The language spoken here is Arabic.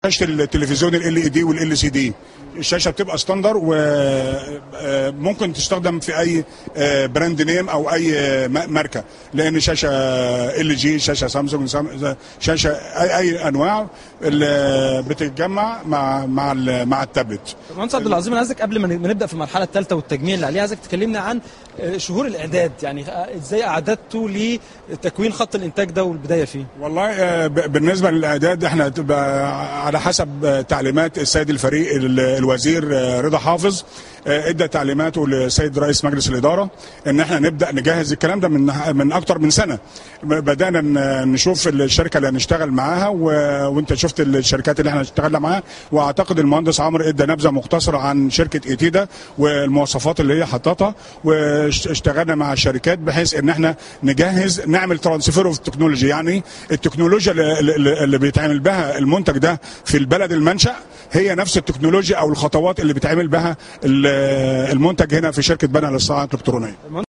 شاشه التلفزيون ال دي والال سي دي. الشاشه بتبقى ستاندر وممكن تستخدم في اي براند نيم او اي ماركه، لان شاشه ال جي، شاشه سامسونج، شاشه اي انواع اللي بتتجمع مع التابلت. مهندس عبد العظيم، انا عايزك قبل ما نبدا في المرحله الثالثه والتجميع اللي عليها، عايزك تكلمنا عن شهور الاعداد، يعني ازاي اعددتوا لتكوين خط الانتاج ده والبدايه فيه؟ والله بالنسبه للاعداد احنا على حسب تعليمات السيد الفريق الوزير رضا حافظ، ادى تعليماته للسيد رئيس مجلس الاداره ان احنا نبدا نجهز الكلام ده من اكتر من سنه. بدانا نشوف الشركه اللي هنشتغل معاها، وانت شفت الشركات اللي احنا اشتغلنا معاها، واعتقد المهندس عمرو ادى نبذه مختصره عن شركه ايتيدا والمواصفات اللي هي حطتها، واشتغلنا مع الشركات بحيث ان احنا نجهز نعمل ترانسفير اوف تكنولوجي، يعني التكنولوجيا اللي بيتعمل بها المنتج ده في البلد المنشأ هي نفس التكنولوجيا او الخطوات اللي بيتعمل بها المنتج هنا في شركه بنا للصناعه الالكترونيه.